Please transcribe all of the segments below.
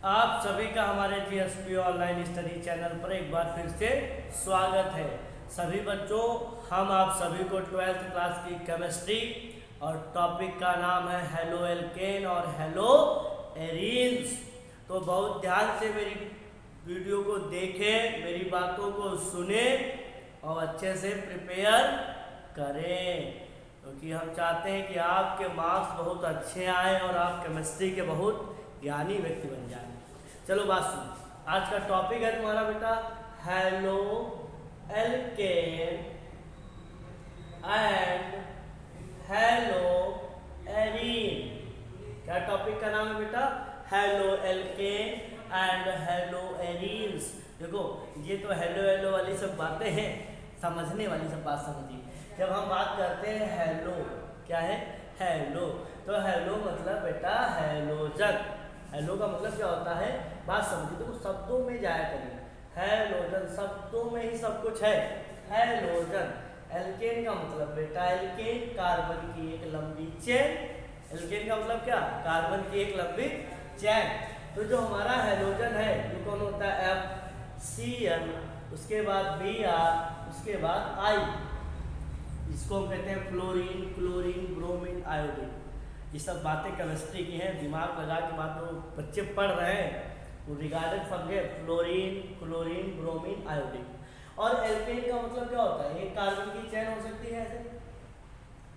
आप सभी का हमारे जीएसपी ऑनलाइन स्टडी चैनल पर एक बार फिर से स्वागत है। सभी बच्चों, हम आप सभी को 12th क्लास की केमिस्ट्री और टॉपिक का नाम है हेलो एल्केन और हेलो एरीन्स। तो बहुत ध्यान से मेरी वीडियो को देखें, मेरी बातों को सुने और अच्छे से प्रिपेयर करें, क्योंकि हम चाहते हैं कि आपके मार्क्स बहुत अच्छे आए और आप केमिस्ट्री के बहुत ज्ञानी व्यक्ति बन जाए। चलो बात सुनो, आज का टॉपिक है तुम्हारा बेटा halo alkane and hello arene. क्या टॉपिक का नाम है बेटा? Halo alkane and hello arenes. देखो, ये तो हेलो हेलो वाली सब बातें हैं, समझने वाली सब बात समझिए। जब हम बात करते हैं हेलो, क्या है? हेलो। तो हेलो मतलब बेटा हैलोजन। हेलो का मतलब क्या होता है? बात समझिए, तो शब्दों में जाया करिए। हैलोजन शब्दों में ही सब कुछ है। हैलोजन। एल्केन का मतलब बेटा एल्केन कार्बन की एक लंबी चेन। एल्केन का मतलब क्या? कार्बन की एक लंबी चेन। तो जो हमारा हैलोजन है ये कौन होता है? FCN, उसके बाद Br, उसके बाद I। इसको हम कहते हैं फ्लोरीन, क्लोरीन, ब्रोमीन, आयोडीन। ये सब बातें केमिस्ट्री की हैं, दिमाग लगा के बात जो बच्चे पढ़ रहे हैं वो रिगार्डेड समझे। Fluorine, chlorine, bromine, iodine. और एल्केन का मतलब क्या होता है? एक कार्बन की चेन हो सकती है ऐसे,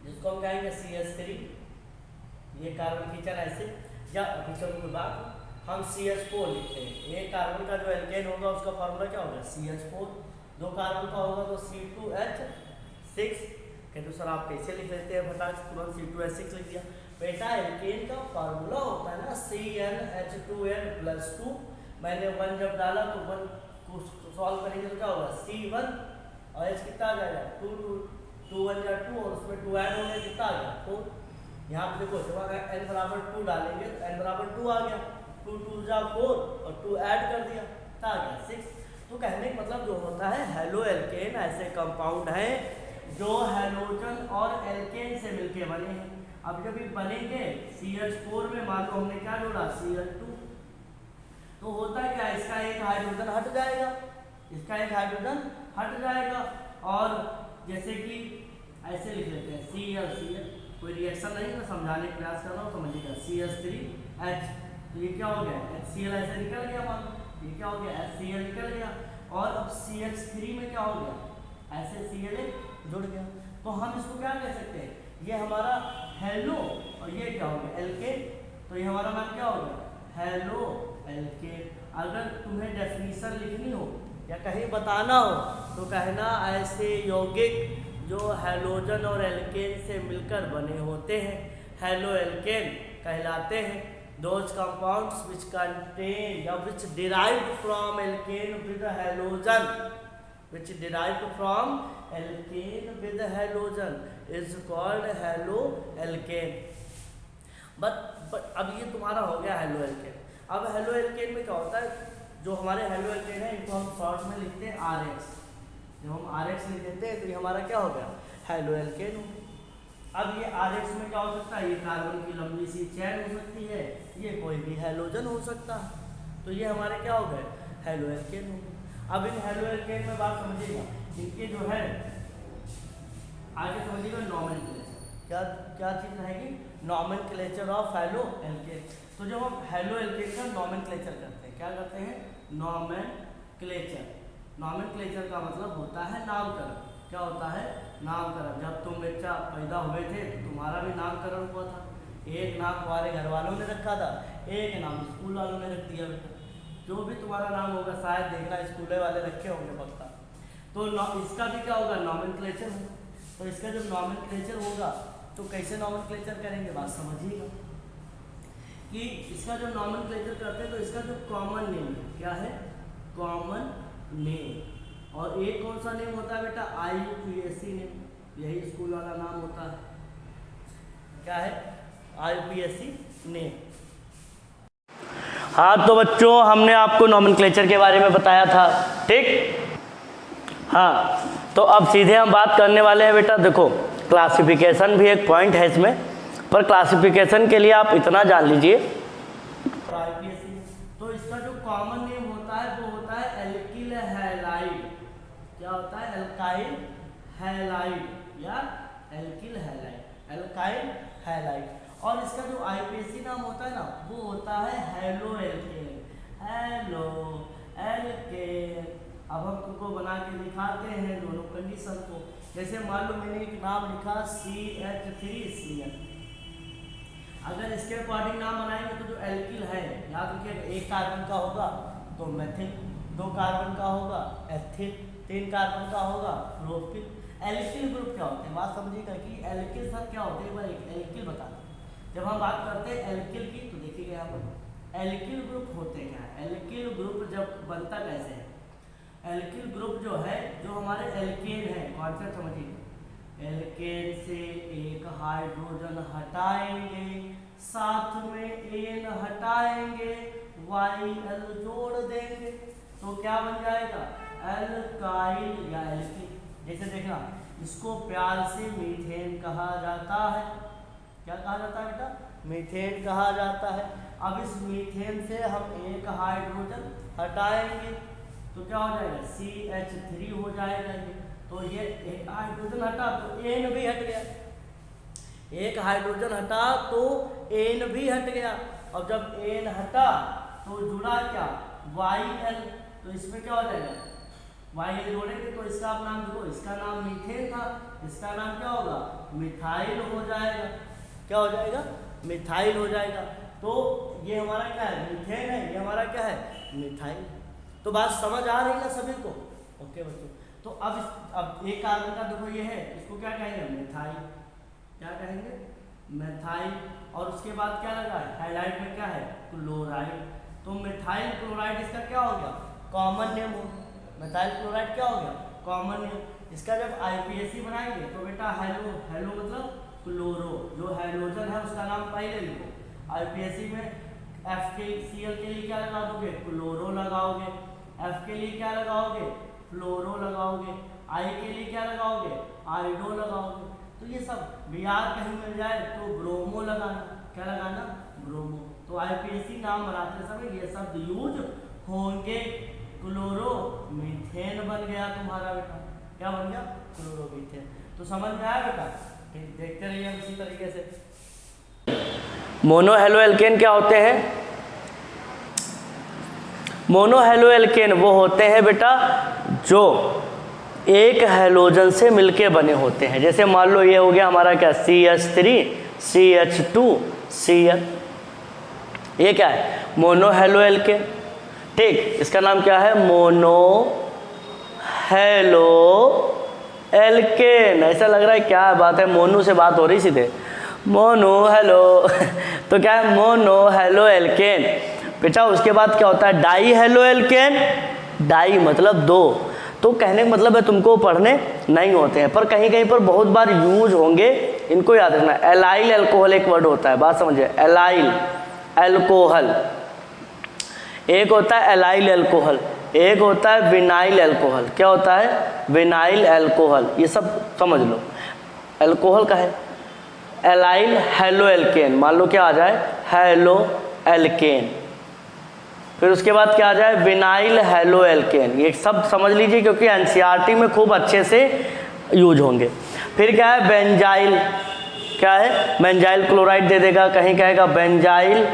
जिसको हम कहेंगे CH3। ये कार्बन की चेन ऐसे, या अभी चलो कोई बात, हम CH4 लिखते हैं। एक कार्बन का जो एल्केन होगा उसका फॉर्मूला क्या होगा? CH4। दो कार्बन का होगा तो C2H6। कहते सर आप कैसे लिख लेते हैं? बता, तुरंत C2H6 लिख दिया। बेटा एल्केन का फार्मूला होता है ना CnH2n+2। मैंने 1 जब डाला तो 1 को सॉल्व करेंगे तो क्या होगा? C1 और H कितना आ जाएगा? 2 1 या 2 और उसमें 2 ऐड होंगे, कितना आ गया? 4। यहाँ पे देखो, जब अगर n बराबर 2 डालेंगे तो n बराबर 2 आ गया। 2 2 जा 4 और 2 ऐड कर दिया, कितना आ गया? 6। तो कहने का मतलब जो होता है हेलो एल्केन ऐसे कंपाउंड है जो हैलोजन और एल्केन से मिलके बने हैं। अब जब ये बनेंगे CH4 में, मान लो हमने क्या जोड़ा? Cl2। तो होता है क्या? इसका एक हाइड्रोजन हट जाएगा, इसका एक हाइड्रोजन हट जाएगा। और जैसे कि ऐसे लिख लेते हैं Cl, कोई रिएक्शन नहीं है, समझाने का प्रयास कर रहा हूँ, समझिएगा। CH3H, तो ये क्या हो गया? HCl ऐसे निकल गया, मान लो ये क्या हो गया? HCl निकल गया। और अब CH3 में क्या हो गया? ऐसे Cl जुड़ गया। तो हम इसको क्या कह सकते हैं? ये हमारा हेलो और ये क्या हो गया? एल्केन। तो ये हमारा नाम क्या हो गया? Halo alkane. अगर तुम्हें डेफिनेशन लिखनी हो या कहीं बताना हो तो कहना ऐसे यौगिक जो हैलोजन और एल्केन से मिलकर बने होते हैं हेलो एल्केन कहलाते हैं। Those compounds which contain या which derived from alkane with halogen, which derived from alkane with halogen is called haloalkane। but अब ये तुम्हारा हो गया हेलो एल्केन। अब हेलो एल्केन में क्या होता है? जो हमारे हेलो एल्केन है इनको हम शॉर्ट में लिखते हैं RH। जब हम RH लिख देते हैं तो ये हमारा क्या हो गया? हेलो एल्केन हो गया। अब ये RH में क्या हो सकता है? ये कार्बन की लंबी सी चेन हो सकती है, ये कोई भी हैलोजन हो सकता है। तो ये हमारे क्या हो गए? हेलो एल्केन हो गए। अब इन हेलो एल्केन में बात समझिएगा, इनके जो है आगे समझिएगा नॉमेनक्लेचर। क्या चीज़ रहेगी? Nomenclature of halo alkane. तो जब हम हेलो एल्केन का नॉमेनक्लेचर करते हैं, क्या करते हैं? नॉमेनक्लेचर। नॉमेनक्लेचर का मतलब होता है नामकरण। क्या होता है? नामकरण। जब तुम बच्चा पैदा हुए थे तो तुम्हारा भी नामकरण हुआ था। एक नाम तुम्हारे घर वालों ने रखा था, एक नाम स्कूल वालों ने रख दिया बेटा। जो भी तुम्हारा नाम होगा शायद देखना स्कूल वाले रखे होंगे पक्का। तो इसका भी क्या होगा? नॉमेनक्लेचर होगा। तो इसका जब नॉमेनक्लेचर होगा तो कैसे नॉमेनक्लेचर करेंगे? बात समझिएगा कि इसका जब नॉमेनक्लेचर करते हैं तो इसका जो कॉमन नेम है, क्या है? Common name. और एक कौन सा नेम होता है बेटा? IUPAC name. यही स्कूल वाला नाम होता है, क्या है? IUPAC name. हाँ, तो बच्चों हमने आपको नॉमेनक्लेचर के बारे में बताया था, ठीक? हाँ, तो अब सीधे हम बात करने वाले हैं बेटा। देखो, क्लासिफिकेशन भी एक पॉइंट है इसमें, पर क्लासिफिकेशन के लिए आप इतना जान लीजिए आईपीएसी। तो इसका जो कॉमन नेम होता है वो होता है एल्किल हैलाइड। क्या होता है? एल्काइल हैलाइड या एल्किल हैलाइड, एल्काइल हैलाइड। और इसका जो आईपीएसी नाम होता है ना वो होता है हेलो एल्केन, हेलो एल्केन। अब हम तुमको बना के दिखाते हैं दोनों कंडीशन को। जैसे मान लो मैंने एक नाम लिखा CH3Cl, अगर इसके अकॉर्डिंग नाम बनाएंगे तो जो एल्किल है याद रखिएगा, एक कार्बन का होगा तो मेथिल, 2 कार्बन का होगा एथिल, 3 कार्बन का होगा प्रोपिल। एल्किल ग्रुप क्या होते हैं? बात समझिएगा कि एल्किल सब क्या होते हैं, एल्किल बता दें। जब हम बात करते हैं एल्किल की तो देखिएगा यहाँ पर एल्किल ग्रुप होते क्या है। एल्किल ग्रुप जब बनता कैसे है? एल्किल ग्रुप जो है, जो हमारे एल्केन है, कॉन्सेप्ट समझिए, एल्केन से एक हाइड्रोजन हटाएंगे, साथ में एन हटाएंगे, YL जोड़ देंगे तो क्या बन जाएगा? एल्काइल या एल्किल। जैसे देखना, इसको प्यार से मीथेन कहा जाता है। क्या कहा जाता है बेटा? मीथेन कहा जाता है। अब इस मीथेन से हम एक हाइड्रोजन हटाएंगे तो क्या हो जाएगा? CH3 हो जाएगा ये। तो ये एक हाइड्रोजन हटा तो एन भी हट गया, एक हाइड्रोजन हटा तो एन भी हट गया। और जब एन हटा तो जुड़ा क्या? YL। तो इसमें क्या हो जाएगा? YL जोड़ेंगे तो इसका आप नाम देखो, इसका नाम मीथेन था, इसका नाम क्या होगा? मिथाइल हो जाएगा। क्या हो जाएगा? मिथाइल हो जाएगा। तो ये हमारा क्या है? मीथेन है, ये हमारा क्या है? मिथाइल। तो बात समझ आ रही है सभी को? ओके बच्चों। तो अब एक कार्बन का देखो ये है, इसको क्या कहेंगे? मिथाइल। क्या कहेंगे? मिथाइल। और उसके बाद क्या लगा है? हैलाइड में क्या है? क्लोराइड। तो मिथाइल क्लोराइड इसका क्या हो गया? कॉमन नेम हो। मिथाइल क्लोराइड क्या हो गया? Common name. इसका जब आईपीएसी बनाएंगे तो बेटा हेलो, हेलो मतलब क्लोरो, जो हाइड्रोजन है उसका नाम पहले लिखो। आईपीएसी में FeCl के लिए क्या लगा दोगे? क्लोरो लगाओगे। F के लिए क्या लगाओगे? फ्लोरो लगाओगे। I के लिए क्या लगाओगे? आइडो लगाओगे। तो ये सब Br कहीं मिल जाए तो ब्रोमो लगाना। क्या लगाना? ब्रोमो। तो आईपीएसी नाम बनाते समय ये शब्द यूज होंगे। क्लोरो मीथेन बन गया तुम्हारा बेटा। क्या बन गया? Chloro methane. तो समझ में आया बेटा? देखते रहिए इसी तरीके से। मोनो हेलो एल्केन क्या होते हैं? मोनो हेलो एल्केन वो होते हैं बेटा जो एक हैलोजन से मिलके बने होते हैं। जैसे मान लो ये हो गया हमारा क्या? CH3 CH2 Cl। ये क्या है? Mono halo alkane. ठीक, इसका नाम क्या है? Mono halo alkane. ऐसा लग रहा है क्या बात है, मोनू से बात हो रही सीधे, मोनो हेलो तो क्या है? Mono halo alkane. बेटा उसके बाद क्या होता है? Die halo alkane. डाई मतलब 2। तो कहने का मतलब है तुमको पढ़ने नहीं होते हैं पर कहीं कहीं पर बहुत बार यूज होंगे, इनको याद रखना। एलाइल अल्कोहल एक वर्ड होता है, बात समझिए। एलाइल अल्कोहल एक होता है, एलाइल अल्कोहल एक होता है, विनाइल अल्कोहल। क्या होता है? Vinyl alcohol. ये सब समझ लो। अल्कोहल का है एलाइल हेलो एल्केन। मान लो क्या आ जाए? Halo alkane. फिर उसके बाद क्या आ जाए? Vinyl halo alkane. ये सब समझ लीजिए क्योंकि एनसीईआरटी में खूब अच्छे से यूज होंगे। फिर क्या है? बेंजाइल। क्या है? बेंजाइल क्लोराइड दे देगा, कहीं कहेगा बेंजाइल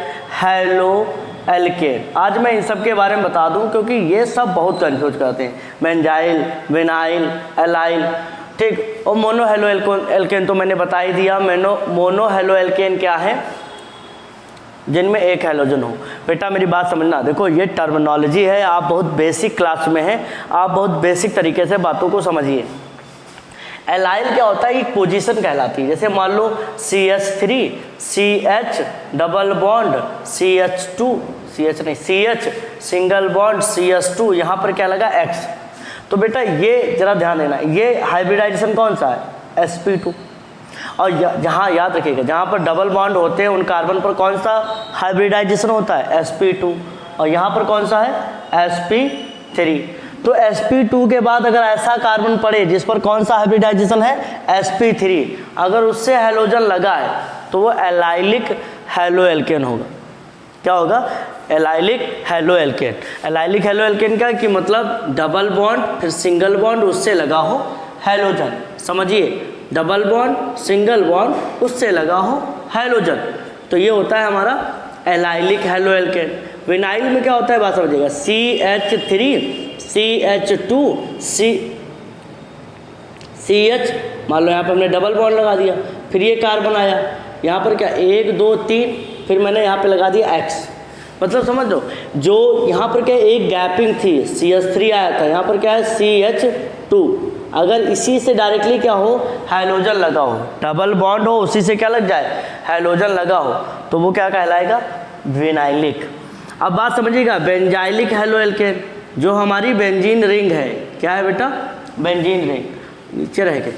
हेलो एल्केन। आज मैं इन सब के बारे में बता दूं क्योंकि ये सब बहुत कंफ्यूज करते हैं। Benzyl, vinyl, allyl. ठीक। और मोनो हेलो एल्केन तो मैंने बता ही दिया। मोनो हेलो एल्केन क्या है? जिनमें एक हैलोजन हो। बेटा मेरी बात समझना, देखो ये टर्मिनोलॉजी है, आप बहुत बेसिक क्लास में हैं, आप बहुत बेसिक तरीके से बातों को समझिए। एलाइल क्या होता है? एक पोजीशन कहलाती है। जैसे मान लो CH3 CH double bond CH2 CH नहीं CH सिंगल बॉन्ड CH2, यहाँ पर क्या लगा? X। तो बेटा ये जरा ध्यान देना, ये हाइब्रिडाइजेशन कौन सा है? sp2। और जहाँ याद रखिएगा जहाँ पर डबल बॉन्ड होते हैं उन कार्बन पर कौन सा हाइब्रिडाइजेशन होता है? sp2। और यहाँ पर कौन सा है? sp3। तो sp2 के बाद अगर ऐसा कार्बन पड़े जिस पर कौन सा हाइब्रिडाइजेशन है? sp3। अगर उससे हैलोजन लगा है तो वो एलाइलिक हेलो एल्केन होगा। क्या होगा, allylic halo alkane. Allylic halo alkane का कि मतलब डबल बॉन्ड फिर सिंगल बॉन्ड उससे लगा हो हैलोजन, समझिए, डबल बॉन्ड सिंगल बॉन्ड उससे लगा हो हैलोजन, तो ये होता है हमारा एलाइलिक हेलो एल्केन। विनाइल में क्या होता है बात समझिएगा, CH3 CH2 CH, मान लो यहाँ पर हमने डबल बॉन्ड लगा दिया, फिर ये कार्बन आया, यहाँ पर क्या 1 2 3, फिर मैंने यहाँ पे लगा दिया X, मतलब समझ लो जो यहाँ पर क्या एक गैपिंग थी, CH3 आया था, यहाँ पर क्या है CH2, अगर इसी से डायरेक्टली क्या हो हाइड्रोजन लगा हो, डबल बॉन्ड हो, उसी से क्या लग जाए हाइड्रोजन लगा हो, तो वो क्या कहलाएगा, विनाइलिक। अब बात समझिएगा, बेंजाइलिक हेलो एल्केन, जो हमारी बेंजीन रिंग है, क्या है बेटा, बेंजीन रिंग, नीचे रह गए,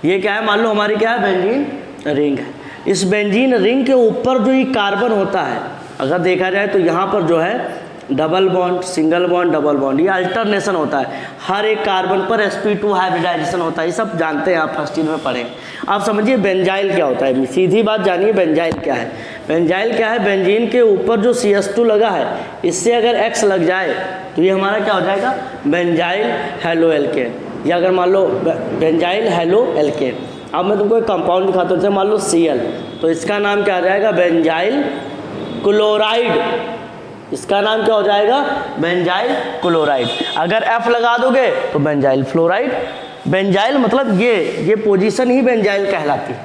ये क्या है, मान लो हमारी क्या है बेंजीन रिंग है, इस बेंजीन रिंग के ऊपर जो ये कार्बन होता है, अगर देखा जाए तो यहाँ पर जो है double bond single bond double bond, ये अल्टरनेशन होता है, हर एक कार्बन पर sp2 हाइब्रिडाइजेशन होता है, ये सब जानते हैं आप फर्स्ट ईयर में पढ़े। आप समझिए बेंजाइल क्या होता है, सीधी बात जानिए बेंजाइल क्या है। बेंजाइल क्या है, बेंजीन के ऊपर जो CH2 लगा है, इससे अगर X लग जाए तो ये हमारा क्या हो जाएगा, बेंजाइल हेलो एल्केन, या अगर मान लो बेंजाइल हेलो एल्केन। अब मैं तुमको एक कंपाउंड दिखाता हूँ, मान लो Cl, तो इसका नाम क्या आ जाएगा, बेंजाइल क्लोराइड, इसका नाम क्या हो जाएगा, बेंजाइल क्लोराइड। अगर F लगा दोगे तो बेंजाइल फ्लोराइड। बेंजाइल मतलब ये पोजीशन ही बेंजाइल कहलाती है,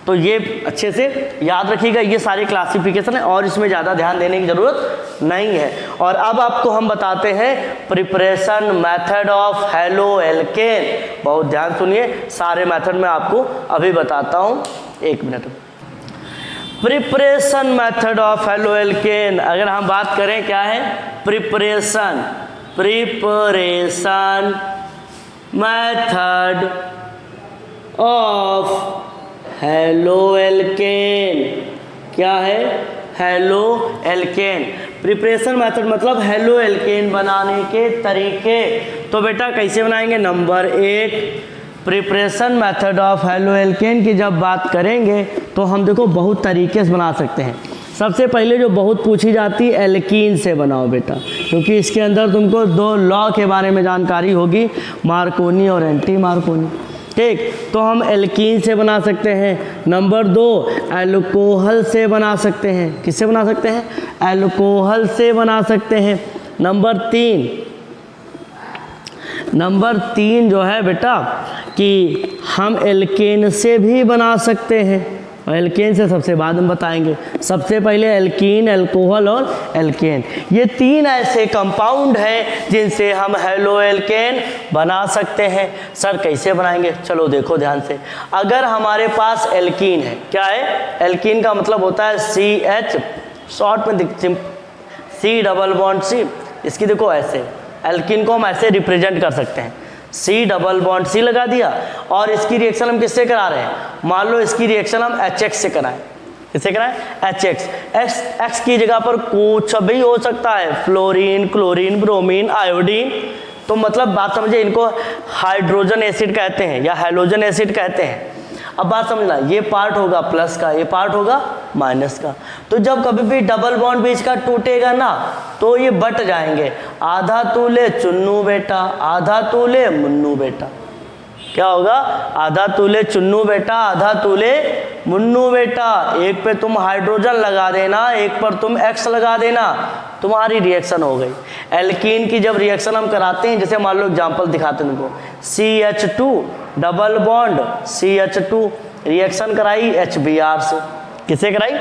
तो ये अच्छे से याद रखिएगा, ये सारी क्लासिफिकेशन है और इसमें ज़्यादा ध्यान देने की ज़रूरत नहीं है। और अब आपको हम बताते हैं preparation method of halo alkane, बहुत ध्यान सुनिए, सारे मेथड में आपको अभी बताता हूँ, एक minute. Preparation method of halo alkane, अगर हम बात करें क्या है, preparation method of halo alkane, क्या है, हेलो एल्केन। प्रिपरेशन मेथड मतलब हेलो एल्केन बनाने के तरीके। तो बेटा कैसे बनाएंगे, number 1 preparation method of halo alkane की जब बात करेंगे तो हम देखो बहुत तरीके से बना सकते हैं। सबसे पहले जो बहुत पूछी जाती है, एल्कीन से बनाओ बेटा, क्योंकि इसके अंदर तुमको 2 लॉ के बारे में जानकारी होगी, मार्कोनी और एंटी मार्कोनी, ठीक। तो हम एल्कीन से बना सकते हैं। नंबर 2 एल्कोहल से बना सकते हैं, किससे बना सकते हैं, एल्कोहल से बना सकते हैं। नंबर 3 जो है बेटा कि हम एल्केन से भी बना सकते हैं, और एल्केन से सबसे बाद में बताएंगे। सबसे पहले एल्कीन, एल्कोहल और एल्केन, ये 3 ऐसे कंपाउंड हैं जिनसे हम हेलो एल्केन बना सकते हैं। सर कैसे बनाएंगे, चलो देखो ध्यान से। अगर हमारे पास एल्कीन है, क्या है, एल्कीन का मतलब होता है CH, शॉर्ट में C डबल बॉन्ड C, इसकी देखो ऐसे, एल्कीन को हम ऐसे रिप्रेजेंट कर सकते हैं, C डबल बॉन्ड C लगा दिया, और इसकी रिएक्शन हम किससे करा रहे हैं, मान लो इसकी रिएक्शन हम HX से कराएं, किससे कराएं, HX। X की जगह पर कुछ भी हो सकता है, फ्लोरीन, क्लोरीन, ब्रोमीन, आयोडीन, तो मतलब बात समझे, इनको हाइड्रोजन एसिड कहते हैं या हैलोजन एसिड कहते हैं। अब बात समझना, ये पार्ट होगा प्लस का, ये पार्ट होगा माइनस का, तो जब कभी भी डबल बॉन्ड बीच का टूटेगा ना तो ये बट जाएंगे, आधा तू ले चुन्नू बेटा, आधा तू ले मुन्नू बेटा, क्या होगा, आधा तू ले चुन्नू बेटा, आधा तू ले मुन्नू बेटा। एक पे तुम हाइड्रोजन लगा देना, एक पर तुम X लगा देना, तुम्हारी रिएक्शन हो गई। एल्कीन की जब रिएक्शन हम कराते हैं, जैसे मान लो एग्जांपल दिखाते हैं तुमको, CH2 double bond CH2, reaction कराई HBr से, किससे कराई,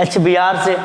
HBr से,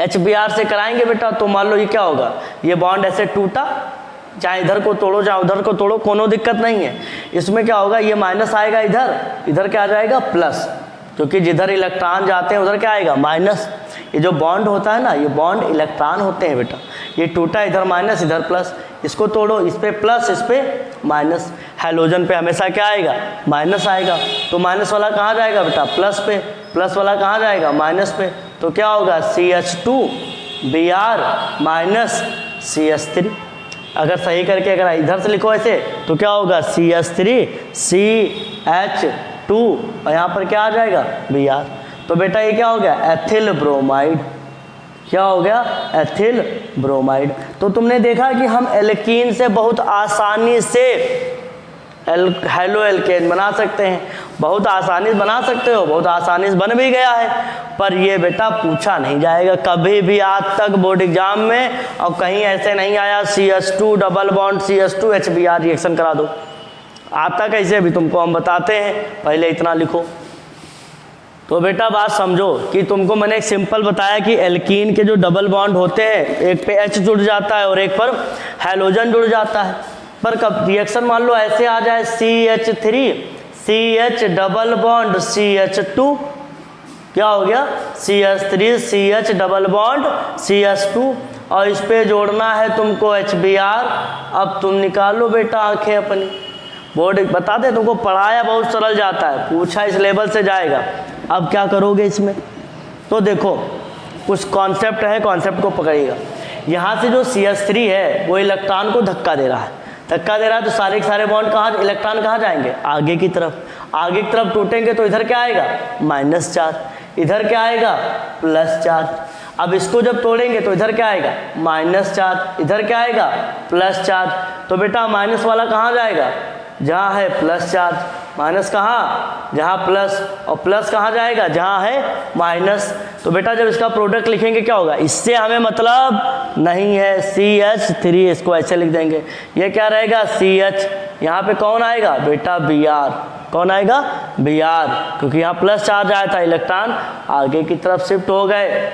HBr से कराएंगे बेटा, तो मान लो ये क्या होगा, ये बॉन्ड ऐसे टूटा, चाहे इधर को तोड़ो चाहे उधर को तोड़ो, कोनो दिक्कत नहीं है। इसमें क्या होगा, ये माइनस आएगा इधर, इधर क्या आ जाएगा प्लस, क्योंकि जिधर इलेक्ट्रॉन जाते हैं उधर क्या आएगा माइनस। ये जो बॉन्ड होता है ना, ये बॉन्ड इलेक्ट्रॉन होते हैं बेटा, ये टूटा इधर माइनस इधर प्लस, इसको तोड़ो, इस पे प्लस इस पे माइनस, हैलोजन पे हमेशा क्या आएगा, माइनस आएगा, तो माइनस वाला कहाँ जाएगा बेटा, प्लस पे, प्लस वाला कहाँ जाएगा, माइनस पे, तो क्या होगा CH2Br माइनस CH3। अगर सही करके अगर इधर से लिखो ऐसे तो क्या होगा, CH3CH2 और यहाँ पर क्या आ जाएगा Br। तो बेटा ये क्या हो गया, एथिल ब्रोमाइड, क्या हो गया, एथिल ब्रोमाइड। तो तुमने देखा कि हम एल्कीन से बहुत आसानी से हेलो एल्केन बना सकते हैं, बहुत आसानी से बना सकते हो, बहुत आसानी से बन भी गया है। पर ये बेटा पूछा नहीं जाएगा कभी भी आज तक बोर्ड एग्जाम में, और कहीं ऐसे नहीं आया CH2 double bond CH2 HBr reaction करा दो। आता कैसे भी तुमको हम बताते हैं, पहले इतना लिखो। तो बेटा बात समझो कि तुमको मैंने एक सिंपल बताया कि एल्कीन के जो डबल बॉन्ड होते हैं, एक पे H जुड़ जाता है और एक पर हैलोजन जुड़ जाता है। पर कब रिएक्शन मान लो ऐसे आ जाए CH3 CH double bond CH2, क्या हो गया, CH3 CH double bond CH2, और इस पे जोड़ना है तुमको HBr। अब तुम निकालो बेटा आंखें अपनी, बोर्ड बता दे तुमको पढ़ाया बहुत सरल जाता है, पूछा इस लेवल से जाएगा। अब क्या करोगे इसमें, तो देखो कुछ कॉन्सेप्ट है, कॉन्सेप्ट को पकड़िएगा। यहाँ से जो CH3 है वो इलेक्ट्रॉन को धक्का दे रहा है, धक्का दे रहा है, तो सारे के सारे बॉन्ड कहाँ, इलेक्ट्रॉन कहाँ जाएंगे, आगे की तरफ। आगे की तरफ टूटेंगे तो इधर क्या आएगा, माइनस चार्ज, इधर क्या आएगा, प्लस चार्ज। अब इसको जब तोड़ेंगे तो इधर क्या आएगा, माइनस चार्ज, इधर क्या आएगा, प्लस चार्ज। तो बेटा माइनस वाला कहाँ जाएगा, जहाँ है प्लस चार्ज, माइनस कहाँ, जहाँ प्लस, और प्लस कहाँ जाएगा, जहाँ है माइनस। तो बेटा जब इसका प्रोडक्ट लिखेंगे क्या होगा, इससे हमें मतलब नहीं है, CH3 इसको ऐसे लिख देंगे। ये क्या रहेगा, CH, यहाँ पे कौन आएगा बेटा, Br, कौन आएगा, Br, क्योंकि यहाँ प्लस चार्ज आया था, इलेक्ट्रॉन आगे की तरफ शिफ्ट हो गए।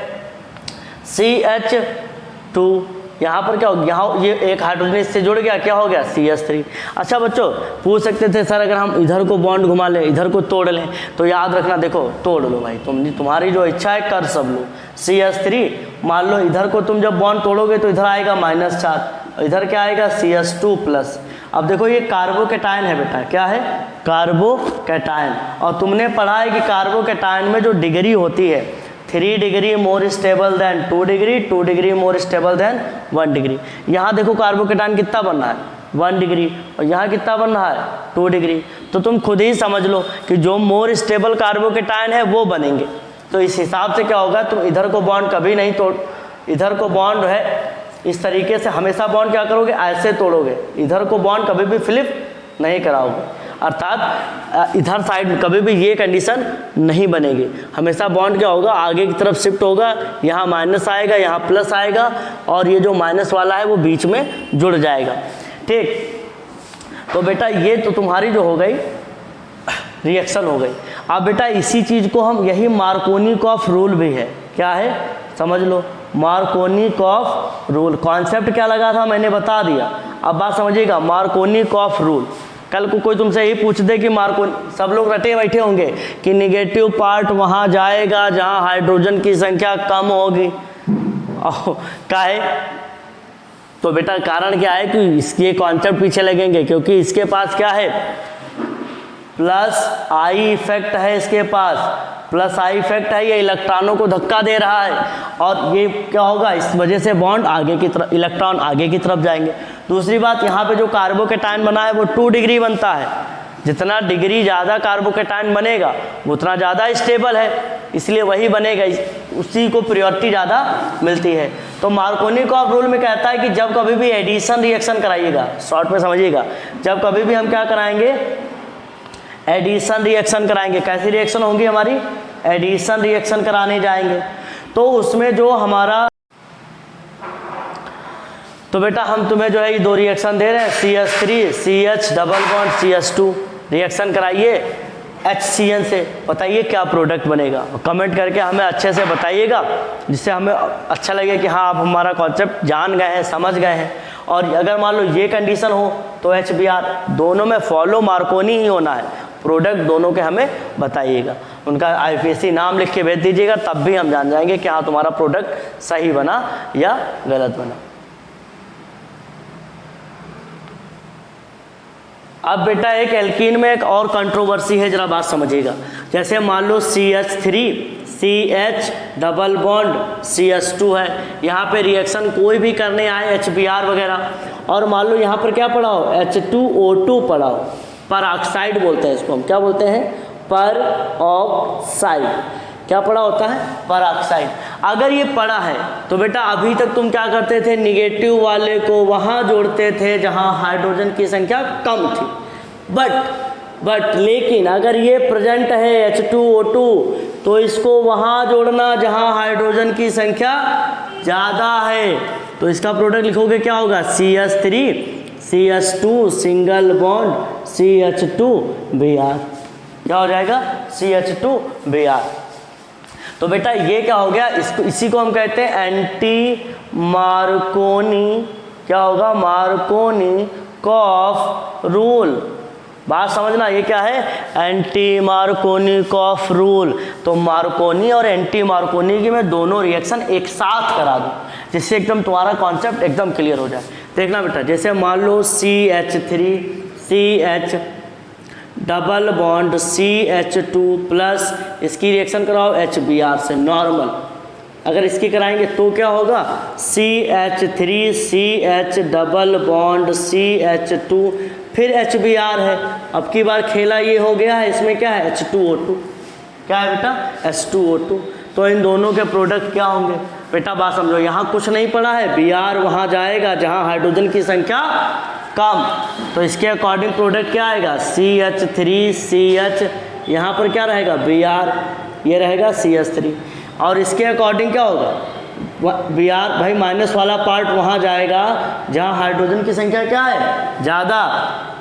CH2, यहाँ पर क्या हो गया, यहाँ ये एक हाइड्रोजन इससे जुड़ गया, क्या हो गया, CH3। अच्छा बच्चों पूछ सकते थे सर अगर हम इधर को बॉन्ड घुमा लें, इधर को तोड़ लें, तो याद रखना देखो तोड़ लो भाई, तुम्हारी जो इच्छा है कर सब लो। CH3 मान लो इधर को तुम जब बॉन्ड तोड़ोगे तो इधर आएगा माइनस चार्ज, और इधर क्या आएगा, CH2 प्लस। अब देखो ये कार्बोकैटायन है बेटा, क्या है, कार्बोकैटायन। और तुमने पढ़ा है कि कार्बोकैटायन में जो डिग्री होती है, 3 degree more stable then 2 degree, 2 degree more stable then 1 degree. यहाँ देखो कार्बोकैटायन कितना बन रहा है, 1 डिग्री, और यहाँ कितना बन रहा है, 2 डिग्री। तो तुम खुद ही समझ लो कि जो मोर स्टेबल कार्बोकैटायन है वो बनेंगे। तो इस हिसाब से क्या होगा, तुम इधर को बॉन्ड कभी नहीं तोड़, इधर को बॉन्ड है इस तरीके से हमेशा बॉन्ड क्या करोगे, ऐसे तोड़ोगे, इधर को बॉन्ड कभी भी फ्लिप नहीं कराओगे, अर्थात इधर साइड कभी भी ये कंडीशन नहीं बनेगी। हमेशा बॉन्ड क्या होगा, आगे की तरफ शिफ्ट होगा, यहाँ माइनस आएगा, यहाँ प्लस आएगा, और ये जो माइनस वाला है वो बीच में जुड़ जाएगा। ठीक, तो बेटा ये तो तुम्हारी जो हो गई रिएक्शन हो गई। अब बेटा इसी चीज़ को हम, यही मार्कोनिकॉफ रूल भी है, क्या है समझ लो, मार्कोनिकॉफ रूल। कॉन्सेप्ट क्या लगा था मैंने बता दिया, अब बात समझिएगा, मार्कोनिकॉफ रूल। कल को कोई तुमसे यही पूछ दे कि सब लोग रटे बैठे होंगे कि निगेटिव पार्ट वहाँ जाएगा जहाँ हाइड्रोजन की संख्या कम होगी, क्या है, तो बेटा कारण क्या है कि इसके कॉन्सेप्ट पीछे लगेंगे, क्योंकि इसके पास क्या है, प्लस आई इफेक्ट है, इसके पास प्लस आई इफेक्ट है, ये इलेक्ट्रॉनों को धक्का दे रहा है, और ये क्या होगा, इस वजह से बॉन्ड आगे की तरफ, इलेक्ट्रॉन आगे की तरफ जाएंगे। दूसरी बात, यहाँ पे जो कार्बोकैटायन बना है वो 2 डिग्री बनता है, जितना डिग्री ज़्यादा कार्बोकैटायन बनेगा उतना ज़्यादा स्टेबल है, इसलिए वही बनेगा, उसी को प्रायोरिटी ज़्यादा मिलती है। तो मार्कोनिकॉफ रूल में कहता है कि जब कभी भी एडिशन रिएक्शन कराइएगा, शॉर्ट में समझिएगा, जब कभी भी हम क्या कराएंगे, एडिशन रिएक्शन कराएंगे। कैसी रिएक्शन होंगी हमारी, एडिशन रिएक्शन कराने जाएंगे, तो उसमें जो हमारा, तो बेटा हम तुम्हें जो है ये 2 रिएक्शन दे रहे हैं, CH3 CH double bond CH2, reaction कराइए HCN से, बताइए क्या प्रोडक्ट बनेगा, कमेंट करके हमें अच्छे से बताइएगा, जिससे हमें अच्छा लगे कि हाँ आप हमारा कॉन्सेप्ट जान गए हैं, समझ गए हैं। और अगर मान लो ये कंडीशन हो तो HBr, दोनों में फॉलो मार्कोनी ही होना है, प्रोडक्ट दोनों के हमें बताइएगा, उनका IPSC नाम लिख के भेज दीजिएगा, तब भी हम जान जाएंगे कि हाँ तुम्हारा प्रोडक्ट सही बना या गलत बना। अब बेटा एक एल्कीन में एक और कंट्रोवर्सी है, जरा बात समझिएगा। जैसे मान लो CH3 CH double bond CH2 है, यहाँ पे रिएक्शन कोई भी करने आए HBr वगैरह, और मान लो यहाँ पर क्या पढ़ा हो, H2O2 पढ़ा हो, पर ऑक्साइड बोलते हैं इसको हम, क्या बोलते हैं, पर ऑक्साइड। क्या पड़ा होता है, पेरोक्साइड। अगर ये पड़ा है तो बेटा अभी तक तुम क्या करते थे, निगेटिव वाले को वहाँ जोड़ते थे जहाँ हाइड्रोजन की संख्या कम थी। बट लेकिन अगर ये प्रेजेंट है H2O2 तो इसको वहाँ जोड़ना जहाँ हाइड्रोजन की संख्या ज़्यादा है। तो इसका प्रोडक्ट लिखोगे क्या होगा, CH3 CH2 single bond CH2Br। क्या हो जाएगा, CH2Br। तो बेटा ये क्या हो गया, इसी को हम कहते हैं एंटी मार्कोनी, क्या होगा, मार्कोनिकॉफ रूल। बात समझना, ये क्या है, एंटी मार्कोनिकॉफ रूल। तो मार्कोनी और एंटी मार्कोनी की मैं दोनों रिएक्शन एक साथ करा दूं जिससे एकदम तुम्हारा कॉन्सेप्ट एकदम क्लियर हो जाए। देखना बेटा, जैसे मान लो CH3 CH double bond CH2 plus इसकी रिएक्शन कराओ HBr से नॉर्मल। अगर इसकी कराएंगे तो क्या होगा, CH3 CH double bond CH2 फिर HBr है। अब की बार खेला ये हो गया है, इसमें क्या है, H2O2। क्या है बेटा, H2O2। तो इन दोनों के प्रोडक्ट क्या होंगे बेटा, बात समझो, यहाँ कुछ नहीं पड़ा है, Br वहाँ जाएगा जहाँ हाइड्रोजन की संख्या कम। तो इसके अकॉर्डिंग प्रोडक्ट क्या आएगा, CH3 CH, यहाँ पर क्या रहेगा, Br, ये रहेगा CH3। और इसके अकॉर्डिंग क्या होगा, Br भाई माइनस वाला पार्ट वहाँ जाएगा जहाँ हाइड्रोजन की संख्या क्या है, ज़्यादा।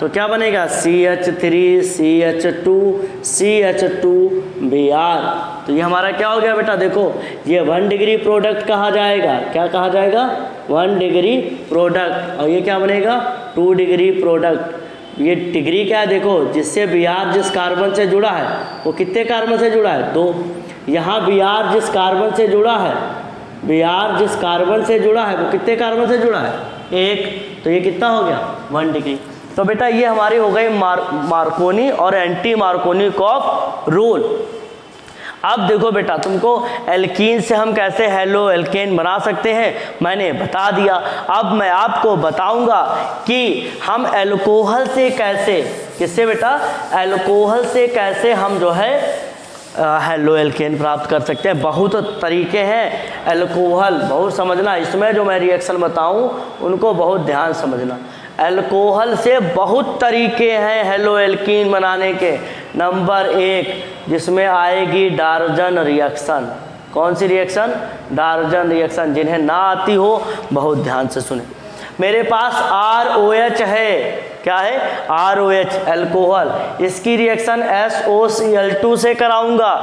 तो क्या बनेगा, CH3 CH2 CH2Br। तो ये हमारा क्या हो गया बेटा, देखो ये 1 डिग्री प्रोडक्ट कहा जाएगा, क्या कहा जाएगा, 1 डिग्री प्रोडक्ट। और ये क्या बनेगा, 2 डिग्री प्रोडक्ट। ये डिग्री क्या है, देखो जिससे Br जिस कार्बन से जुड़ा है वो कितने कार्बन से जुड़ा है, 2। यहाँ Br जिस कार्बन से जुड़ा है, Br जिस कार्बन से जुड़ा है वो कितने कार्बन से जुड़ा है, 1। तो ये कितना हो गया, 1 डिग्री। तो बेटा ये हमारी हो गई मार्कोनी और एंटी मार्कोनिकॉफ रूल। अब देखो बेटा, तुमको एल्कीन से हम कैसे हेलो एल्केन बना सकते हैं मैंने बता दिया। अब मैं आपको बताऊंगा कि हम एल्कोहल से कैसे, किससे बेटा, एल्कोहल से कैसे हम जो है हेलो एल्केन प्राप्त कर सकते हैं। बहुत तरीके हैं एल्कोहल, बहुत समझना, इसमें जो मैं रिएक्शन बताऊं उनको बहुत ध्यान समझना। एल्कोहल से बहुत तरीके हैं हेलो एल्कीन बनाने के। नंबर 1 जिसमें आएगी डार्जन रिएक्शन। कौन सी रिएक्शन, डार्जन रिएक्शन। जिन्हें ना आती हो बहुत ध्यान से सुने। मेरे पास ROH है, क्या है, ROH एल्कोहल। इसकी रिएक्शन SOCl2 से कराऊंगा,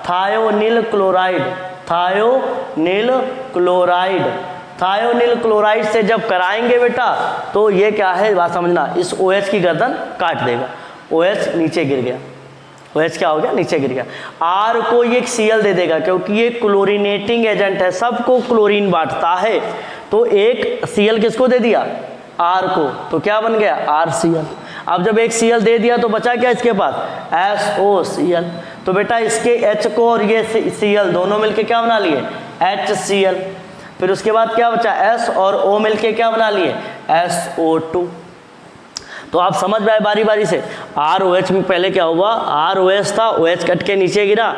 thionyl chloride. Thionyl chloride, thionyl chloride से जब कराएंगे बेटा तो ये क्या है, बात समझना, इस OH की गर्दन काट देगा। OH नीचे गिर गया, OH क्या हो गया, नीचे गिर गया। R को ये Cl दे देगा क्योंकि ये क्लोरीनेटिंग एजेंट है, सबको क्लोरीन बांटता है। तो एक Cl किसको दे दिया, R को, तो क्या बन गया, RCl। अब जब एक Cl दे दिया तो बचा क्या इसके पास, SOCl। तो बेटा इसके H को और ये Cl दोनों मिलके क्या बना लिए, HCl। फिर उसके बाद क्या बचा, S और O मिलके क्या बना लिए, SO2। तो आप समझ पाए बारी बारी से। ROH में पहले क्या हुआ, ROH था, OH कट के नीचे गिरा,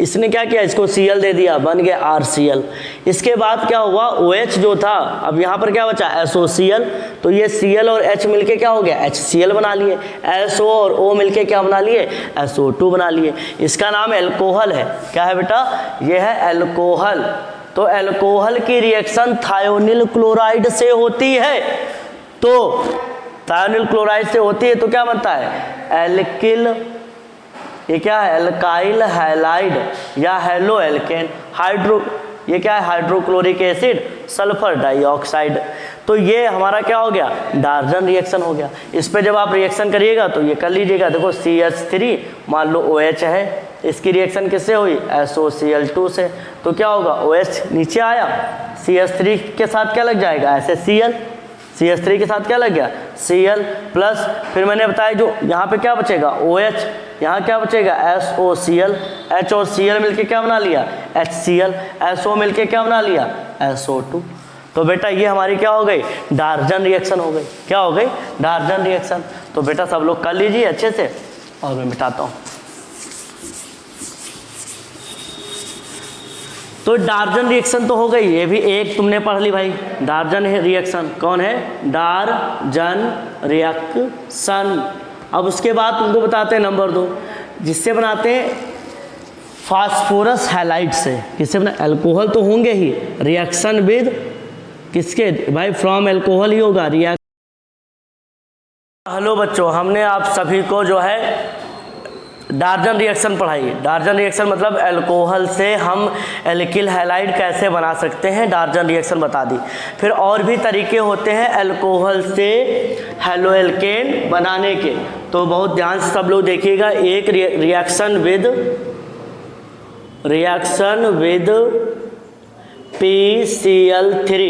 इसने क्या किया, इसको Cl दे दिया, बन गया RCl। इसके बाद क्या हुआ, OH जो था, अब यहाँ पर क्या बचा, SOCl। तो ये Cl और H मिलके क्या हो गया, HCl बना लिए। SO और O मिलके क्या बना लिए, SO2 बना लिए। इसका नाम एल्कोहल है। क्या है बेटा, ये है एल्कोहल। तो एल्कोहल की रिएक्शन थायोनिल क्लोराइड से होती है। तो थायोनिल क्लोराइड से होती है तो क्या बनता है, एल्किल, ये क्या है, एल्काइल हैलाइड या हेलो एल्केन। हाइड्रो, ये क्या है, हाइड्रोक्लोरिक एसिड सल्फर डाइऑक्साइड। तो ये हमारा क्या हो गया, डार्जन रिएक्शन हो गया। इस पे जब आप रिएक्शन करिएगा तो ये कर लीजिएगा। देखो CH3 मान लो OH है, इसकी रिएक्शन किससे हुई, SOCl2 से। तो क्या होगा, OH नीचे आया, CH3 के साथ क्या लग जाएगा, ऐसे Cl, CH3 के साथ क्या लग गया, Cl प्लस, फिर मैंने बताया जो यहाँ पे क्या बचेगा, OH, यहाँ क्या बचेगा, SOCl। H और Cl मिलके क्या बना लिया, HCl। SO मिलके क्या बना लिया, SO2। तो बेटा ये हमारी क्या हो गई, डार्जन रिएक्शन हो गई। क्या हो गई, डार्जन रिएक्शन। तो बेटा सब लोग कर लीजिए अच्छे से, और मैं मिटाता हूँ। तो डार्जन रिएक्शन तो हो गई, ये भी एक तुमने पढ़ ली भाई, डार्जन रिएक्शन। कौन है? डार्जन रिएक्शन। अब उसके बाद तुमको बताते हैं नंबर 2, जिससे बनाते हैं फास्फोरस हैलाइड से। किससे बना? अल्कोहल तो होंगे ही, रिएक्शन विद किसके भाई? फ्रॉम अल्कोहल ही होगा रिएक्शन। हेलो बच्चों, हमने आप सभी को जो है डार्जन रिएक्शन पढ़ाई। डार्जन रिएक्शन मतलब अल्कोहल से हम एल्किल हैलाइड कैसे बना सकते हैं, डार्जन रिएक्शन बता दी। फिर और भी तरीके होते हैं अल्कोहल से हैलोएल्केन बनाने के, तो बहुत ध्यान से सब लोग देखिएगा। एक रिएक्शन विद PCl3।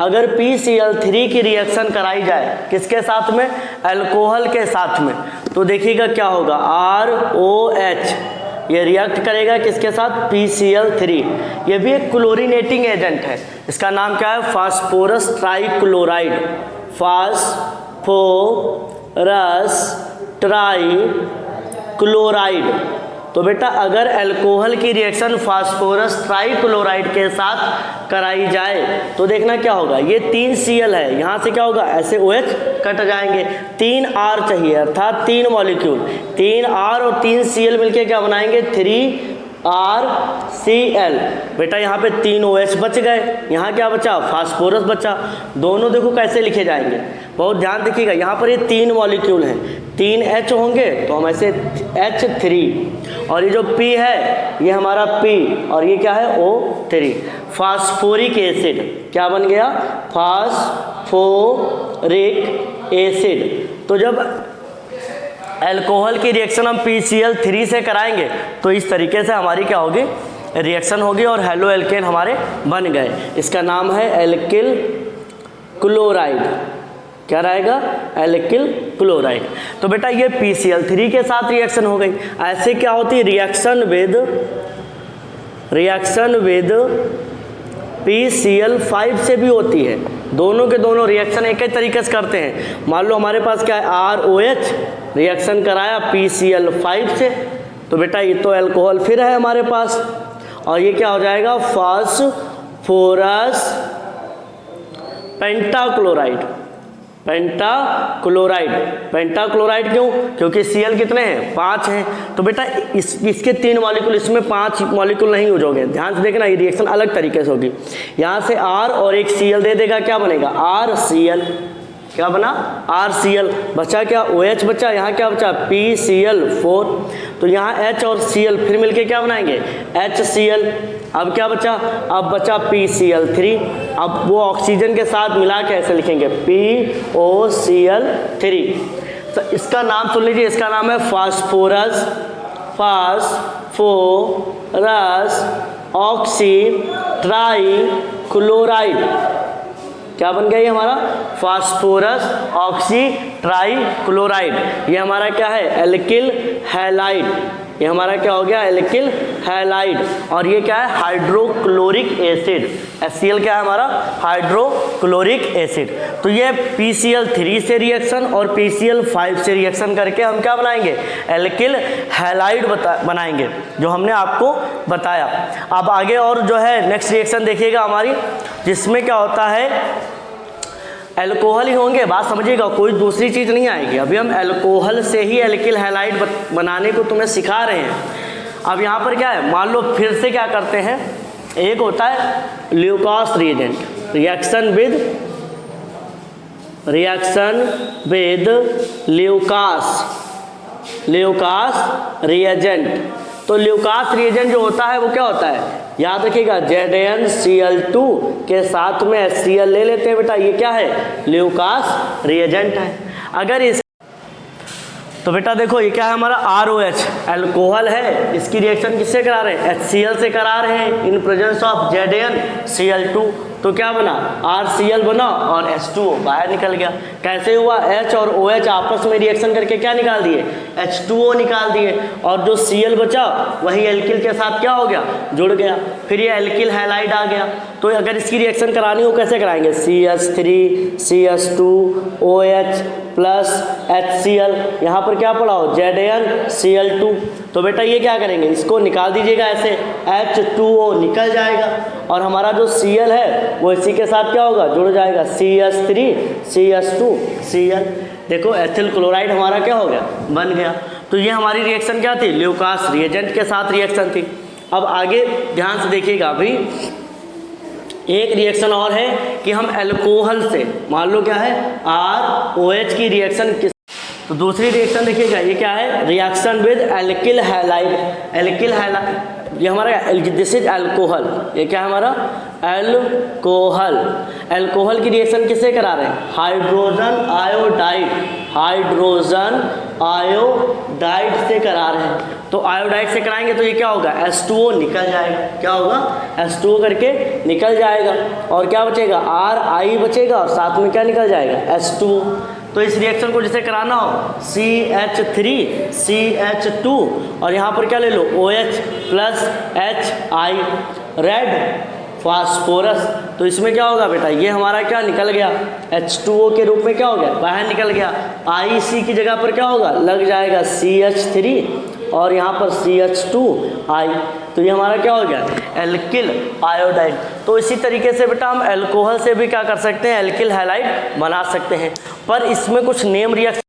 अगर PCl3 की रिएक्शन कराई जाए किसके साथ में? अल्कोहल के साथ में, तो देखिएगा क्या होगा, ROH ये रिएक्ट करेगा किसके साथ? PCl3। ये भी एक क्लोरीनेटिंग एजेंट है, इसका नाम क्या है? Phosphorus trichloride. Phosphorus trichloride. तो बेटा अगर अल्कोहल की रिएक्शन फास्फोरस ट्राइक्लोराइड के साथ कराई जाए तो देखना क्या होगा, ये 3 Cl है, यहाँ से क्या होगा? ऐसे OH कट जाएंगे, 3 R चाहिए, अर्थात 3 मॉलिक्यूल, 3 R और 3 Cl मिलके क्या बनाएंगे? 3RCl। बेटा यहाँ पे 3 OH बच गए, यहाँ क्या बचा? फास्फोरस बचा। दोनों देखो कैसे लिखे जाएंगे, बहुत ध्यान देखिएगा। यहाँ पर ये 3 मॉलिक्यूल हैं, 3 H होंगे तो हम ऐसे H3, और ये जो P है ये हमारा P, और ये क्या है? O3। फास्फोरिक एसिड क्या बन गया? Phosphoric acid. तो जब अल्कोहल की रिएक्शन हम PCl3 से कराएंगे तो इस तरीके से हमारी क्या होगी? रिएक्शन होगी और हैलोएल्केन हमारे बन गए। इसका नाम है एल्किल क्लोराइड। क्या रहेगा? Alkyl chloride. तो बेटा ये PCl3 के साथ रिएक्शन हो गई। ऐसे क्या होती है? रिएक्शन विद PCl5 से भी होती है। दोनों के दोनों रिएक्शन एक ही तरीके से करते हैं। मान लो हमारे पास क्या है? ROH रिएक्शन कराया PCl5 से, तो बेटा ये तो अल्कोहल फिर है हमारे पास, और ये क्या हो जाएगा? Phosphorus pentachloride. पेंटाक्लोराइड क्यों? क्योंकि Cl कितने हैं? 5 हैं। तो बेटा इसके 3 मॉलिक्यूल, इसमें 5 मॉलिक्यूल नहीं हो जाओगे। ध्यान से देखना, ये रिएक्शन अलग तरीके से होगी। यहाँ से R और एक Cl दे देगा, क्या बनेगा? RCl। क्या बना? RCl। बचा क्या? OH बचा। यहाँ क्या बचा? PCl4। तो यहाँ H और Cl फिर मिलके क्या बनाएंगे? HCl। अब क्या बचा? अब बचा PCl3। अब वो ऑक्सीजन के साथ मिला के ऐसे लिखेंगे POCl3। तो इसका नाम सुन लीजिए, इसका नाम है फास्फोरस ऑक्सी ट्राइक्लोराइड। क्या बन गया ये हमारा? Phosphorus oxy trichloride. ये हमारा क्या है? Alkyl halide. ये हमारा क्या हो गया? Alkyl halide. और ये क्या है? Hydrochloric acid. HCl क्या है हमारा? Hydrochloric acid. तो ये PCl3 से रिएक्शन और PCl5 से रिएक्शन करके हम क्या बनाएंगे? एल्किल हैलाइड बनाएंगे, जो हमने आपको बताया। अब आगे और जो है नेक्स्ट रिएक्शन देखिएगा हमारी, जिसमें क्या होता है? अल्कोहल ही होंगे, बात समझिएगा, कोई दूसरी चीज़ नहीं आएगी। अभी हम अल्कोहल से ही एल्किल हैलाइड बनाने को तुम्हें सिखा रहे हैं। अब यहाँ पर क्या है? मान लो फिर से क्या करते हैं, एक होता है Lucas reagent, reaction with Lucas reagent. तो ल्यूकास रिएजेंट जो होता है वो क्या होता है? याद रखिएगा, ZnCl2 के साथ में HCl ले लेते हैं बेटा, ये क्या है? ल्यूकास रिएजेंट है। अगर इस तो बेटा देखो ये क्या है हमारा? ROH अल्कोहल है, इसकी रिएक्शन किससे करा रहे हैं? HCl से करा रहे हैं इन प्रेजेंस ऑफ ZnCl2। तो क्या बना, RCl बना और H2O बाहर निकल गया। कैसे हुआ, H और OH आपस में रिएक्शन करके क्या निकाल दिए, H2O निकाल दिए, और जो Cl बचा वही एल्किल के साथ क्या हो गया, जुड़ गया। फिर ये एल्किल हैलाइड आ गया। तो अगर इसकी रिएक्शन करानी हो कैसे कराएंगे, CH3 CH2OH प्लस HCl, यहाँ पर क्या पड़ा हो, ZnCl2। तो बेटा ये क्या करेंगे, इसको निकाल दीजिएगा ऐसे, H2O निकल जाएगा और हमारा जो Cl है वो इसी के साथ क्या होगा, जुड़ जाएगा, CH3 CH2Cl। देखो एथिल क्लोराइड हमारा क्या हो गया, बन गया। तो ये हमारी रिएक्शन क्या थी, ल्यूकास रिएजेंट के साथ रिएक्शन थी। अब आगे ध्यान से देखिएगा, अभी एक रिएक्शन और है कि हम अल्कोहल से, मान लो क्या है, ROH की रिएक्शन किस, तो दूसरी रिएक्शन देखिएगा, ये क्या है, reaction with alkyl halide. Alkyl halide ये हमारा, दिस इज अल्कोहल, ये क्या है हमारा, अल्कोहल। अल्कोहल की रिएक्शन किससे करा रहे हैं, हाइड्रोजन आयोडाइड, हाइड्रोजन आयोडाइड से करा रहे हैं। तो आयोडाइड से कराएंगे तो ये क्या होगा, H2O निकल जाएगा, क्या होगा, H2O करके निकल जाएगा, और क्या बचेगा, RI बचेगा, और साथ में क्या निकल जाएगा, H2O। तो इस रिएक्शन को जैसे कराना हो, CH3 CH2 और यहाँ पर क्या ले लो, OH plus HI, red phosphorus. तो इसमें क्या होगा बेटा, ये हमारा क्या निकल गया, H2O के रूप में क्या हो गया, बाहर निकल गया। IC की जगह पर क्या होगा, लग जाएगा CH3 और यहाँ पर CH2I। तो ये हमारा क्या हो गया, एल्किल आयोडाइड। तो इसी तरीके से बेटा हम अल्कोहल से भी क्या कर सकते हैं, एल्किल हैलाइड बना सकते हैं। पर इसमें कुछ नेम रिएक्शन